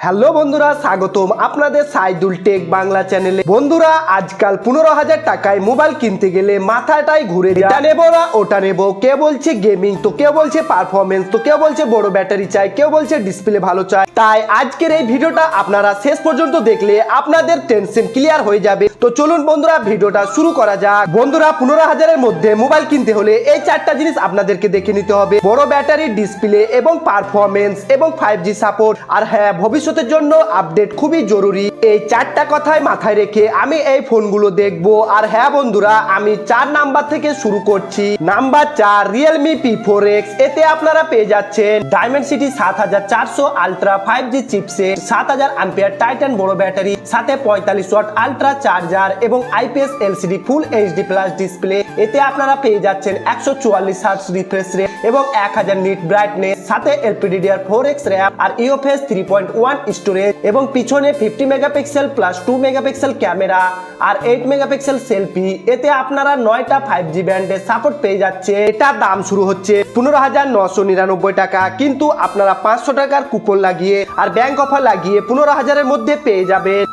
Hello বন্ধুরা, স্বাগতম আপনাদের সাইদুল টেক বাংলা চ্যানেলে। বন্ধুরা, আজকাল 15,000 টাকায় মোবাইল কিনতে গেলে মাথাটাই ঘুরে যায়। এটা নেবো না ওটা নেবো, কেউ বলছে গেমিং, তো কেউ বলছে পারফরমেন্স, তো কেউ বলছে বড় ব্যাটারি চাই, কেউ বলছে ডিসপ্লে ভালো চাই। তাই আজকের এই ভিডিওটা আপনারা শেষ পর্যন্ত দেখলে আপনাদের টেনশন ক্লিয়ার হয়ে যাবে। তো চলুন বন্ধুরা, ভিডিওটা শুরু করা যাক। বন্ধুরা, 15,000-এর মধ্যে মোবাইল কিনতে হলে এই চারটা জিনিস আপনাদেরকে দেখে নিতে হবে: বড় ব্যাটারি, ডিসপ্লে এবং পারফরমেন্স এবং 5G সাপোর্ট। আর হ্যাঁ, ভবিষ্যতের জন্য আপডেট খুবই জরুরি। এই চারটা কথায় মাথায় রেখে আমি এই ফোনগুলো দেখবো। আর হ্যাঁ বন্ধুরা, আমি 4 নাম্বার থেকে শুরু করছি। Number 4, Realme P4X। এতে আপনারা পেয়ে যাচ্ছেন Dimensity 7400 ultra 5G chipset, 7000 ampere Titan বড় ব্যাটারি, সাথে 45 ওয়াট আলট্রা চার্জার এবং IPS LCD ফুল HD প্লাস ডিসপ্লে। এতে আপনারা পেয়ে যাচ্ছেন 144 হার্টজ রিফ্রেশ রেট এবং 1000 নিট ব্রাইটনেস, সাথে LPDDR4X RAM আর UFS 3.1 স্টোরেজ এবং পিছনে 50 মেগাপিক্সেল প্লাস 2 মেগাপিক্সেল ক্যামেরা আর 8 মেগাপিক্সেল সেলফি। এতে আপনারা 9টা 5G ব্যান্ডের সাপোর্ট পেয়ে যাচ্ছে। এটার দাম শুরু হচ্ছে 15,999 টাকা, কিন্তু আপনারা 500 টাকার কুপন লাগিয়ে আর ব্যাংক অফার লাগিয়ে 15,000-এর মধ্যে পেয়ে যাবেন।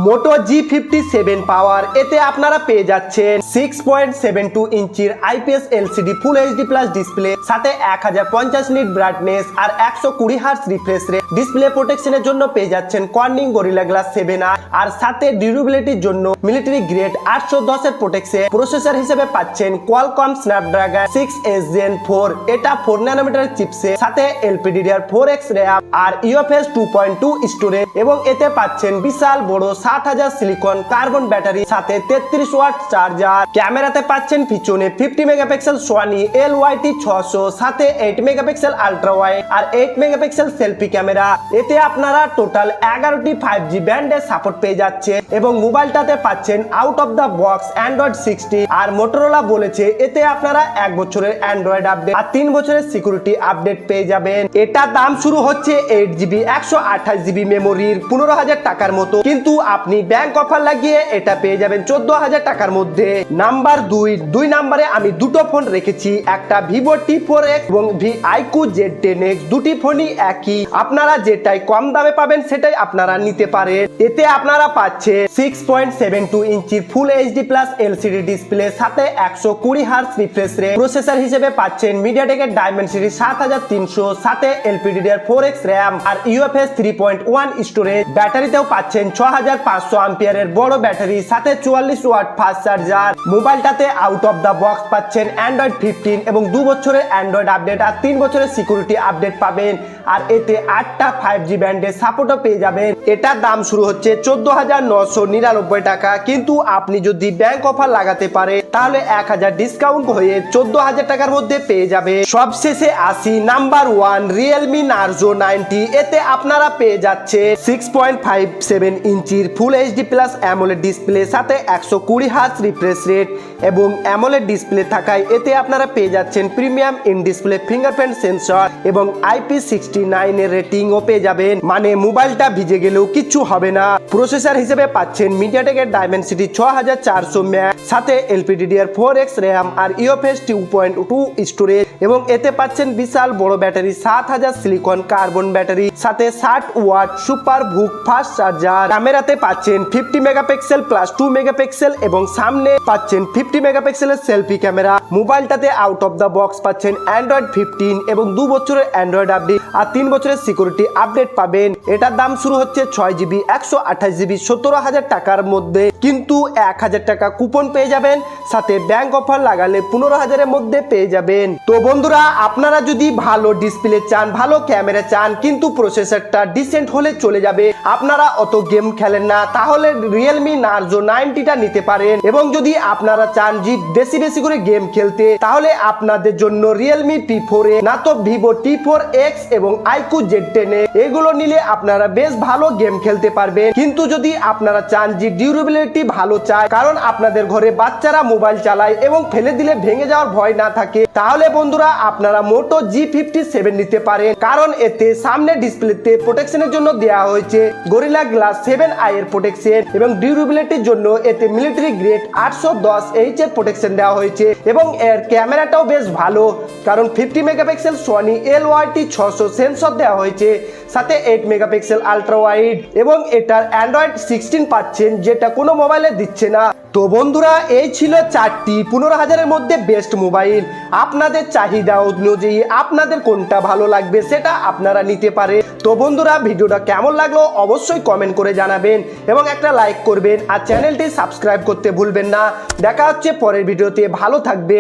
মোটো G57 পাওয়ার। এতে আপনারা পেয়ে যাচ্ছেন 6.72 ইঞ্চির IPS LCD ফুল HD প্লাস ডিসপ্লে, সাথে 1050 নিট ব্রাইটনেস আর 120 হার্টজ রিফ্রেশ রেট। ডিসপ্লে প্রোটেকশনের জন্য পেয়ে যাচ্ছেন কর্নিং গরিলা গ্লাস 7R আর সাথে ডিউরেবিলিটির জন্য মিলিটারি গ্রেড 810 এর প্রোটেকশন। প্রসেসর হিসেবে পাচ্ছেন কোয়ালকম স্ন্যাপড্রাগন 6S Gen 4। এটা 4 ন্যানোমিটারের চিপসেট, সাথে LPDDR4X RAM আর UFS 2.2 স্টোরেজ এবং এতে পাচ্ছেন বিশাল বড় 7000 সিলিকন কার্বন ব্যাটারি, সাথে 33 ওয়াট চার্জার। ক্যামেরাতে পাচ্ছেন পিছনে 50 মেগাপিক্সেল সোনি LYT 600, সাথে 8 মেগাপিক্সেল আলট্রা ওয়াইড আর 8 মেগাপিক্সেল সেলফি ক্যামেরা। এতে আপনারা টোটাল 11টি 5G ব্যান্ডের সাপোর্ট পেয়ে যাচ্ছে এবং মোবাইলটাতে পাচ্ছেন out of the box Android 16। আর মোটরোলা বলেছে এতে আপনারা 1 বছরের অ্যান্ড্রয়েড আপডেট আর 3 বছরের সিকিউরিটি আপডেট পেয়ে যাবেন। এটার দাম শুরু হচ্ছে 8GB 128GB মেমোরির 15,000 টাকার মতো, কিন্তু আপনি ব্যাংক অফার লাগিয়ে এটা পেয়ে যাবেন 14,000 টাকার মধ্যে। নাম্বার 2 নাম্বারে আমি দুটো ফোন রেখেছি, একটা Vivo T4X এবং iQOO Z10X। দুটি ফোনই একই, আপনারা যেটাই কম দামে পাবেন সেটাই আপনারা নিতে পারেন। এতে আপনারা পাচ্ছেন 6.72 ইঞ্চির ফুল HD প্লাস LCD ডিসপ্লে, সাথে 120 হার্টজ রিফ্রেশ রেট। প্রসেসর হিসেবে পাচ্ছেন মিডিয়াটেকের Dimensity 7300, সাথে LPDDR4X RAM আর UFS 3.1 স্টোরেজ। ব্যাটারিতেও পাচ্ছেন 6500 অ্যাম্পিয়ারের বড় ব্যাটারি, সাথে 44 ওয়াট ফাস্ট চার্জার। মোবাইলটাতে আউট অফ দা বক্স পাচ্ছেন অ্যান্ড্রয়েড 15 এবং 2 বছরের অ্যান্ড্রয়েড আপডেট আর 3 বছরের সিকিউরিটি আপডেট পাবেন। আর এতে 8টা 5G ব্যান্ডের সাপোর্টও পেয়ে যাবেন। এটার দাম শুরু হচ্ছে 14,999 টাকা, কিন্তু আপনি যদি ব্যাংক অফার লাগাতে পারে তাহলে 1000 ডিসকাউন্ট হয়ে 14,000 টাকার মধ্যে পেয়ে যাবে। সবশেষে আসি নাম্বার 1, Realme Narzo 90। এতে আপনারা পেয়ে যাচ্ছে 6.57 ইঞ্চির ফুল HD প্লাস অ্যামোলেড ডিসপ্লে, সাথে 120 হার্টজ রিফ্রেশ রেট এবং অ্যামোলেড ডিসপ্লে থাকায় এতে আপনারা পেয়ে যাচ্ছেন premium in display fingerprint sensor এবং IP69 এর রেটিংও পেয়ে যাবেন, মানে মোবাইলটা ভিজে গেলেও কিচ্ছু হবে না। প্রসেসর হিসেবে পাচ্ছেন মিডিয়াটেকের Dimensity 6400 ম্যাক্স, সাথে LPDDR4X RAM আর UFS 2.2 স্টোরেজ এবং এতে পাচ্ছেন বিশাল বড় ব্যাটারি 7000 সিলিকন কার্বন ব্যাটারি, সাথে 60 ওয়াট সুপার বুক ফাস্ট চার্জার। ক্যামেরাতে পাচ্ছেন 50 মেগাপিক্সেল প্লাস 2 মেগাপিক্সেল এবং সামনে পাচ্ছেন 50 মেগাপিক্সেলের সেলফি ক্যামেরা। মোবাইলটাতে আউট অফ দা বক্স পাচ্ছেন অ্যান্ড্রয়েড 15 এবং 2 বছরের অ্যান্ড্রয়েড আপডেট আর 3 বছরের সিকিউরিটি আপডেট পাবেন। এটার দাম শুরু হচ্ছে 6GB 128GB 17,000 টাকার মধ্যে, কিন্তু 1000 টাকা কুপন পেয়ে যাবেন, সাথে ব্যাংক অফার লাগালে 15,000-এর মধ্যে পেয়ে যাবেন। তো বন্ধুরা, আপনারা যদি ভালো ডিসপ্লে চান, ভালো ক্যামেরা চান, কিন্তু প্রসেসরটা ডিসেন্ট হলে চলে যাবে, আপনারা অত গেম খেলেন না, তাহলে Realme Narzo 90টা নিতে পারেন। এবং যদি আপনারা চান যে বেশি বেশি করে গেম খেলতে, তাহলে আপনাদের জন্য Realme P4X না তো Vivo T4X এবং iQOO Z10X এগুলো নিলে আপনারা বেশ ভালো গেম খেলতে পারবেন। কিন্তু যদি আপনারা চান যে ডিউরেবিলিটি ভালো চায়, কারণ আপনাদের ঘরে বাচ্চারা মোবাইল চালায় এবং ফেলে দিলে ভেঙে যাওয়ার ভয় না থাকে, তাহলে বন্ধুরা আপনারা Moto G57 নিতে পারেন, কারণ এতে সামনে ডিসপ্লেতে প্রোটেকশনের জন্য দেওয়া হয়েছে gorilla glass 7 IR fire protection এবং ডিউরেবিলিটির জন্য এতে মিলিটারি গ্রেড 810H এর প্রোটেকশন দেওয়া হয়েছে এবং এর ক্যামেরাটাও বেশ ভালো, কারণ 50 মেগাপিক্সেল সনি LYT600 সেন্সর দেওয়া হয়েছে, সাথে 8 মেগাপিক্সেল আলট্রা ওয়াইড এবং এটার অ্যান্ড্রয়েড 16 পাচ্ছেন, যেটা কোনো মোবাইলে দিচ্ছে না। তো বন্ধুরা, এই ছিল 4টি 15,000-এর মধ্যে বেস্ট মোবাইল। আপনাদের চাহিদা অনুযায়ী আপনাদের কোনটা ভালো লাগবে সেটা আপনারা নিতে পারে। তো বন্ধুরা, ভিডিওটা কেমন লাগলো অবশ্যই কমেন্ট করে জানাবেন এবং একটা লাইক করবেন আর চ্যানেলটি সাবস্ক্রাইব করতে ভুলবেন না। দেখা হচ্ছে পরের ভিডিওতে, ভালো থাকবে।